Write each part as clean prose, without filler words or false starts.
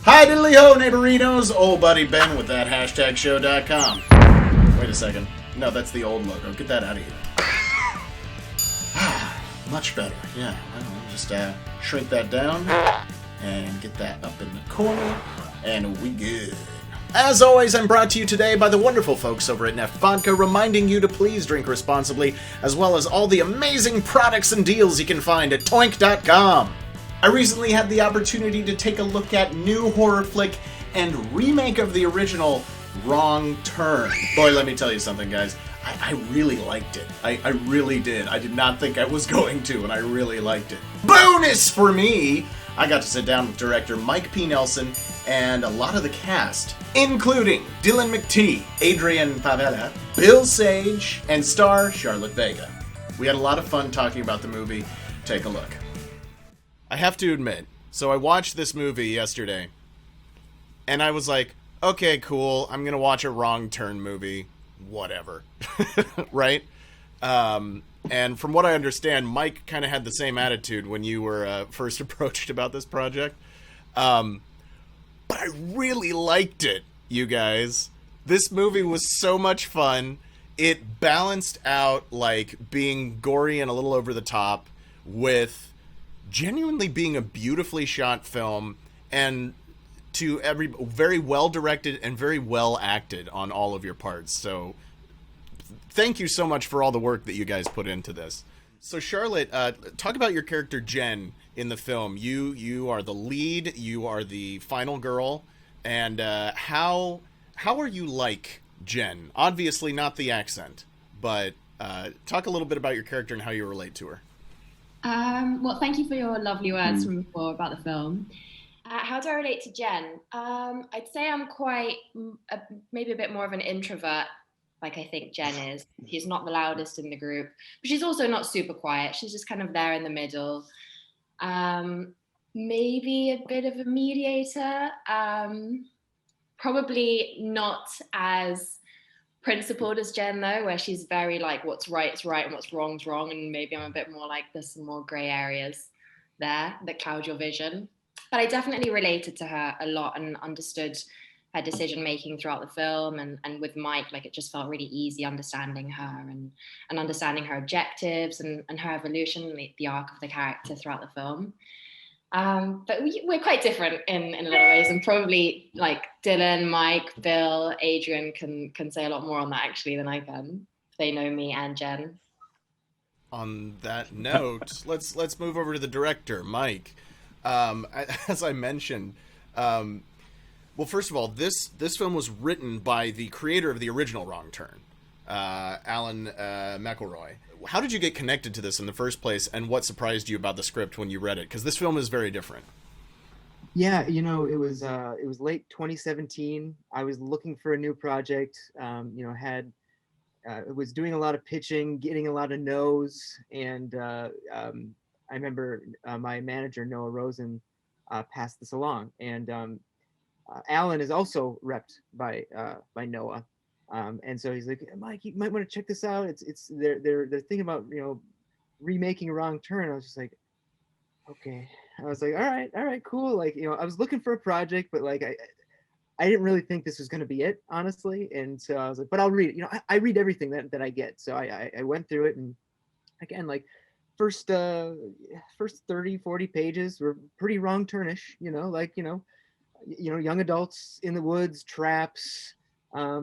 Hi diddly ho, neighborinos. Old buddy Ben with that #show.com. Wait a second. No, that's the old logo. Get that out of here. Much better. Yeah, well, just shrink that down and get that up in the corner, and we good. As always, I'm brought to you today by the wonderful folks over at Neff Vodka, reminding you to please drink responsibly, as well as all the amazing products and deals you can find at toink.com. I recently had the opportunity to take a look at new horror flick and remake of the original, Wrong Turn. Boy, let me tell you something, guys. I really liked it. I really did. I did not think I was going to, and I really liked it. Bonus for me! I got to sit down with director Mike P. Nelson and a lot of the cast, including Dylan McTee, Adrian Favela, Bill Sage, and star Charlotte Vega. We had a lot of fun talking about the movie. Take a look. I have to admit, so I watched this movie yesterday, and I was like, okay, cool, I'm gonna watch a Wrong Turn movie, whatever, right? And from what I understand, Mike kind of had the same attitude when you were first approached about this project, but I really liked it, you guys. This movie was so much fun. It balanced out, like, being gory and a little over the top with genuinely being a beautifully shot film, and to very well directed and very well acted on all of your parts. So thank you so much for all the work that you guys put into this. So Charlotte, talk about your character Jen in the film. You are the lead, you are the final girl, and how are you like Jen? Obviously not the accent, but talk a little bit about your character and how you relate to her. Well, thank you for your lovely words from before about the film. How do I relate to Jen? I'd say I'm maybe a bit more of an introvert, like I think Jen is. She's not the loudest in the group, but she's also not super quiet. She's just kind of there in the middle. Maybe a bit of a mediator. Probably not as principled as Jen, though, where she's very like, what's right is right and what's wrong's wrong, and maybe I'm a bit more like, there's some more grey areas there that cloud your vision. But I definitely related to her a lot and understood her decision making throughout the film, and with Mike, like, it just felt really easy understanding her and understanding her objectives and her evolution, the arc of the character throughout the film. But we're quite different in a lot of ways, and probably like Dylan, Mike, Bill, Adrian can say a lot more on that actually than I can. They know me and Jen. On that note, let's move over to the director, Mike. As I mentioned, well, first of all, this film was written by the creator of the original Wrong Turn, Alan McElroy. How did you get connected to this in the first place, and what surprised you about the script when you read it? Because this film is very different. Yeah, it was late 2017. I was looking for a new project. Was doing a lot of pitching, getting a lot of no's, and I remember my manager Noah Rosen passed this along, and Alan is also repped by Noah. And so he's like, Mike, you might want to check this out. They're thinking about, remaking a Wrong Turn. I was just like, okay. I was like, all right, cool. Like, I was looking for a project, but like, I didn't really think this was going to be it, honestly. And so I was like, but I'll read it. I read everything that I get. So I went through it, and again, like first 30, 40 pages were pretty Wrong Turnish, young adults in the woods, traps,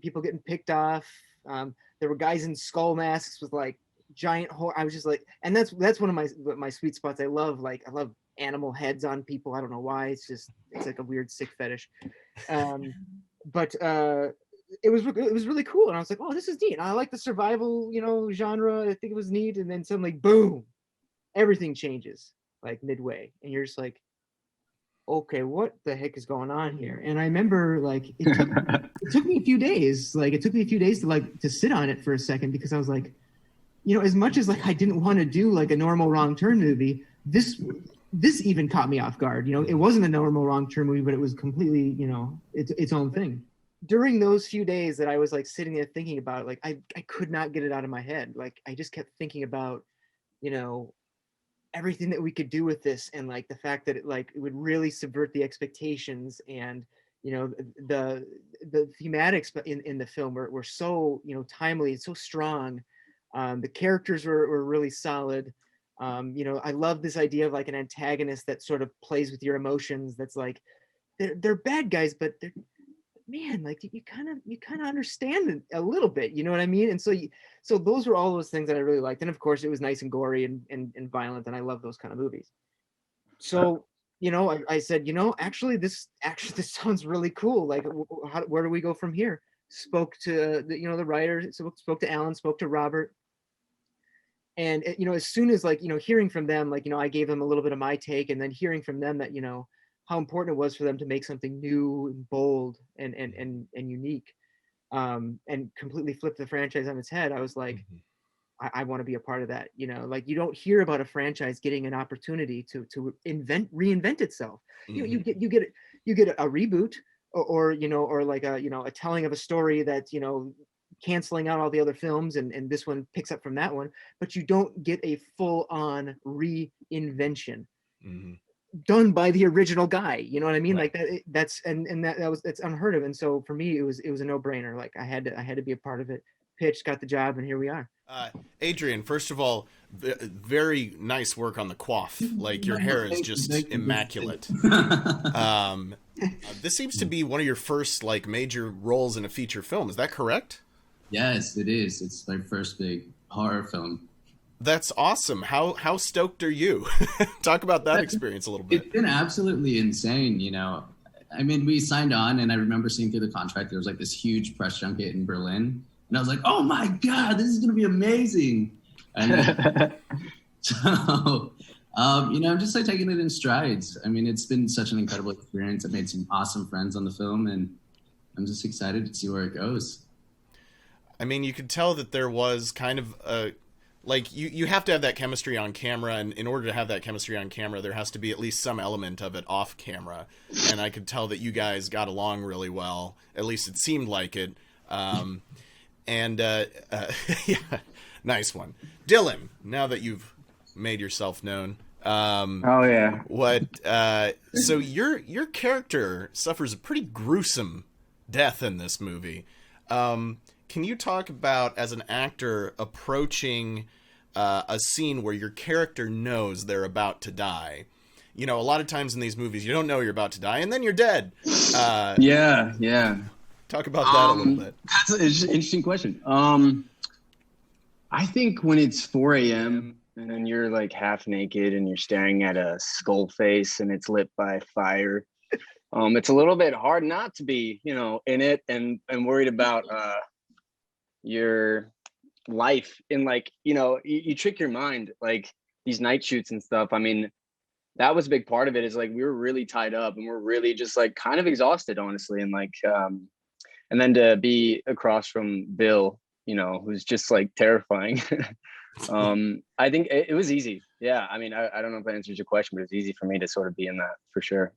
people getting picked off. There were guys in skull masks with like giant I was just like, and that's one of my sweet spots. I love animal heads on people. I don't know why. It's like a weird sick fetish. But it was really cool, and I was like, oh, this is neat. I like the survival genre. I think it was neat. And then suddenly, boom, everything changes like midway, and you're just like, okay, what the heck is going on here? And I remember like it took me a few days. Like it took me a few days to sit on it for a second, because I was like, as much as like I didn't want to do like a normal Wrong Turn movie, this even caught me off guard. It wasn't a normal Wrong Turn movie, but it was completely, its own thing. During those few days that I was like sitting there thinking about it, like I could not get it out of my head. Like I just kept thinking about, everything that we could do with this, and like the fact that it would really subvert the expectations, and the thematics in the film were so timely and so strong. The characters were really solid. I love this idea of like an antagonist that sort of plays with your emotions. That's like they're bad guys, but they're, man, like you kind of understand it a little bit, you know what I mean? And so those were all those things that I really liked. And of course it was nice and gory and violent, and I love those kind of movies. So I said, actually this sounds really cool. Like, where do we go from here? Spoke to the writer, spoke to Alan, spoke to Robert. And as soon as hearing from them, I gave them a little bit of my take, and then hearing from them that how important it was for them to make something new and bold and unique, and completely flip the franchise on its head. I was like, I want to be a part of that. You don't hear about a franchise getting an opportunity to reinvent itself. You get a reboot, or like a telling of a story that canceling out all the other films, and this one picks up from that one, but you don't get a full-on reinvention done by the original guy. You know what I mean? Right. Like that's unheard of. And so for me, it was a no-brainer. Like I had to be a part of it. Pitched, got the job, and here we are. Adrian, first of all, very nice work on the coif. Like your hair is just immaculate. This seems to be one of your first like major roles in a feature film. Is that correct? Yes, it is. It's my first big horror film. That's awesome. How stoked are you? Talk about that experience a little bit. It's been absolutely insane. I mean, we signed on, and I remember seeing through the contract, there was like this huge press junket in Berlin. And I was like, oh my God, this is going to be amazing. And so, I'm just like taking it in strides. I mean, it's been such an incredible experience. I've made some awesome friends on the film, and I'm just excited to see where it goes. I mean, you could tell that there was kind of a, like, you have to have that chemistry on camera, and in order to have that chemistry on camera, there has to be at least some element of it off camera. And I could tell that you guys got along really well. At least it seemed like it. Yeah, nice one. Dylan, now that you've made yourself known. Oh yeah. So your character suffers a pretty gruesome death in this movie. Can you talk about, as an actor, approaching a scene where your character knows they're about to die? A lot of times in these movies, you don't know you're about to die, and then you're dead. Yeah. Talk about that a little bit. That's an interesting question. I think when it's 4 a.m. and then you're like half naked and you're staring at a skull face and it's lit by fire, it's a little bit hard not to be, in it and worried about your life. And like, you trick your mind, like these night shoots and stuff. I mean, that was a big part of it, is like we were really tied up and we're really just like kind of exhausted, honestly. And like, and then to be across from Bill, who's just like terrifying. I think it was easy. Yeah. I mean, I don't know if that answers your question, but it's easy for me to sort of be in that for sure.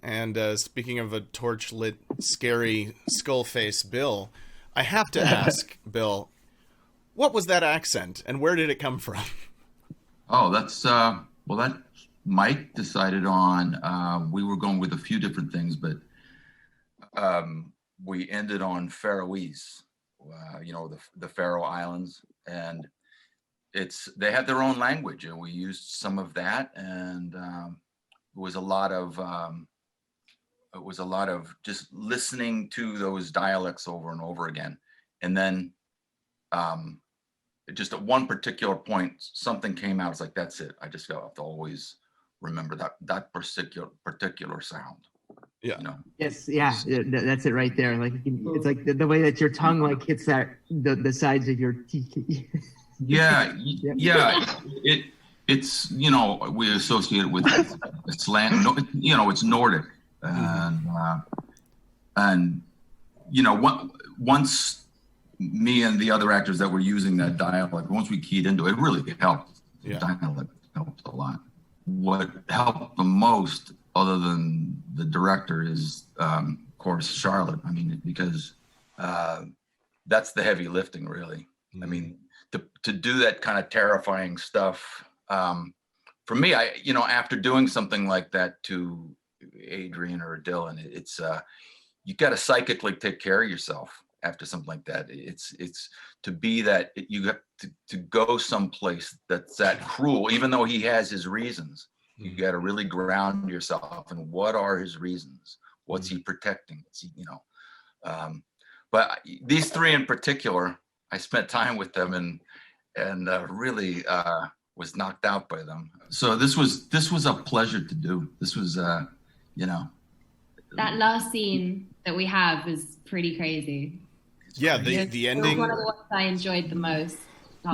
And speaking of a torch lit, scary skull face Bill, I have to ask, Bill, what was that accent and where did it come from? Oh, that's, well, that Mike decided on. We were going with a few different things, but we ended on Faroese, the Faroe Islands, and they had their own language, and we used some of that, and it was a lot of just listening to those dialects over and over again, and then just at one particular point, something came out. It's like, that's it. I just have to always remember that particular sound. Yeah. Yes. Yeah. That's it right there. Like it's like the way that your tongue like hits the sides of your teeth. Yeah. It's we associate it with slant. It's Nordic, and once me and the other actors that were using that dialect, once we keyed into it, it really helped. Yeah. The dialect helped a lot. What helped the most, other than the director, is of course Charlotte. I mean, because that's the heavy lifting, really. I mean, to do that kind of terrifying stuff for me, after doing something like that to Adrian or Dylan, it's you got to psychically take care of yourself after something like that. It's to be that you have to go someplace that's that cruel, even though he has his reasons. You got to really ground yourself and what are his reasons? What's he protecting? But these three in particular, I spent time with them and really was knocked out by them. So this was a pleasure to do. This was that last scene that we have is pretty crazy. Yeah, the ending. One of the ones I enjoyed the most.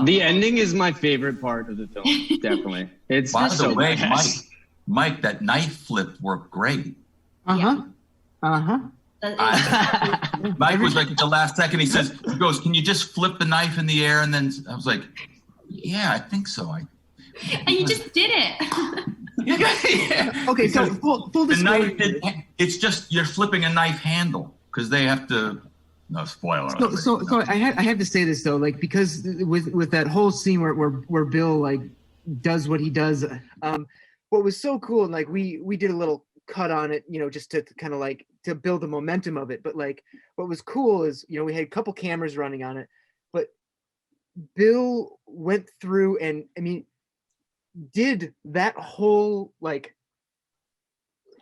The ending is my favorite part of the film. Definitely. It's by just the so way, badass. Mike, that knife flip worked great. Uh-huh. Mike was like at the last second, he goes, can you just flip the knife in the air? And then I was like, yeah, I think so. And you just did it. Yeah. Okay, so full disclosure. It's just you're flipping a knife handle because they have to. No spoiler. So I had to say this though, like because with that whole scene where Bill like does what he does, what was so cool, and like we did a little cut on it, just to kind of like to build the momentum of it. But like what was cool is we had a couple cameras running on it, but Bill went through and did that whole like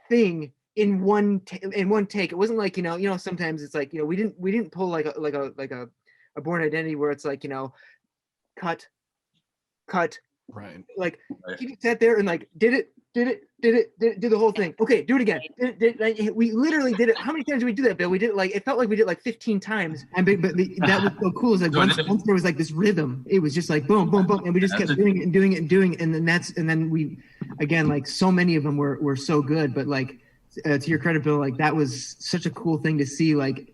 thing in one take. It wasn't like sometimes it's like we didn't pull like a Born Identity where it's like cut right, like he just sat there and like did the whole thing. Okay, do it again. We literally did it. How many times did we do that, Bill? We did it like, it felt like we did it like 15 times. And but that was so cool. Is like once there was like this rhythm, it was just like boom, boom, boom, and we just kept doing it, and then we again, like so many of them were so good. But like to your credit, Bill, like that was such a cool thing to see. Like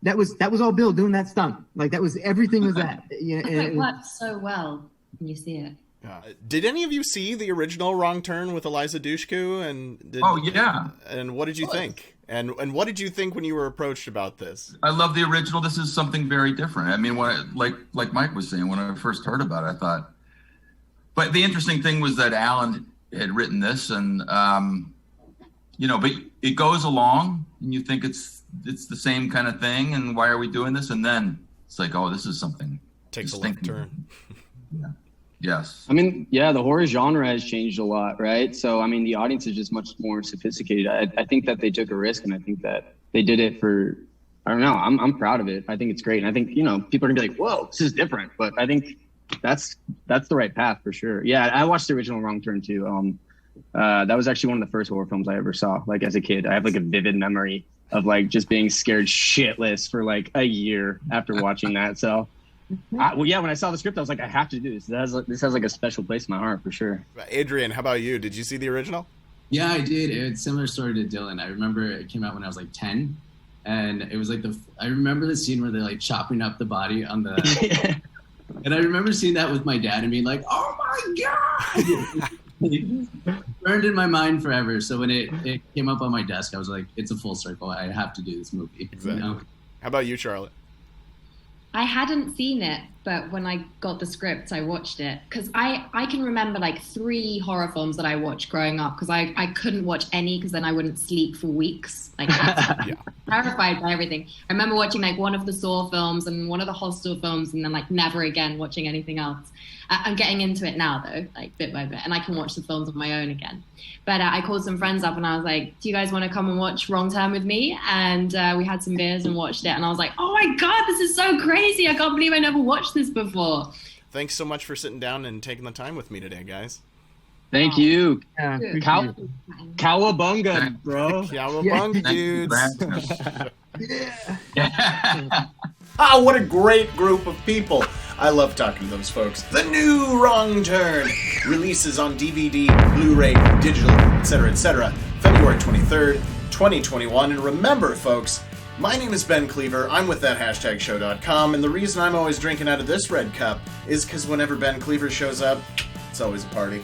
that was all Bill doing that stunt. Like that was everything was that. It worked so well when you see it. Did any of you see the original Wrong Turn with Eliza Dushku? Oh yeah. And what did you think? And what did you think when you were approached about this? I love the original. This is something very different. I mean, like Mike was saying, when I first heard about it, I thought. But the interesting thing was that Alan had written this, and but it goes along, and you think it's the same kind of thing, and why are we doing this? And then it's like, oh, this is something. Takes a left turn. Yeah. Yes. I mean, yeah, the horror genre has changed a lot, right? So, I mean, the audience is just much more sophisticated. I think that they took a risk, and I think that they did it for, I don't know, I'm proud of it. I think it's great. And I think, people are gonna be like, whoa, this is different. But I think that's the right path for sure. Yeah, I watched the original Wrong Turn too. That was actually one of the first horror films I ever saw, like as a kid. I have like a vivid memory of like just being scared shitless for like a year after watching that. So, when I saw the script, I was like, I have to do this. This has like a special place in my heart for sure. Adrian, how about you? Did you see the original? Yeah, I did. It's a similar story to Dylan. I remember it came out when I was like 10, and it was like I remember the scene where they're like chopping up the body on the, and I remember seeing that with my dad and being like, oh my god, burned in my mind forever. So when it came up on my desk, I was like, it's a full circle. I have to do this movie. Exactly. How about you, Charlotte? I hadn't seen it, but when I got the script, I watched it. Because I can remember like 3 horror films that I watched growing up, because I couldn't watch any because then I wouldn't sleep for weeks. Like, terrified by everything. I remember watching like one of the Saw films and one of the Hostel films, and then like never again watching anything else. I'm getting into it now though, like bit by bit, and I can watch the films on my own again. But I called some friends up and I was like, do you guys want to come and watch Wrong Turn with me? And we had some beers and watched it, and I was like, oh my god, this is so crazy. I can't believe I never watched this before. Thanks so much for sitting down and taking the time with me today, guys. Thank you. Yeah, Cowabunga, bro. Cowabunga, dudes. Oh, what a great group of people. I love talking to those folks. The new Wrong Turn releases on DVD, Blu-ray, digital, etc., February 23rd, 2021. And remember, folks, my name is Ben Cleaver. I'm with that#show.com, and the reason I'm always drinking out of this red cup is because whenever Ben Cleaver shows up, it's always a party.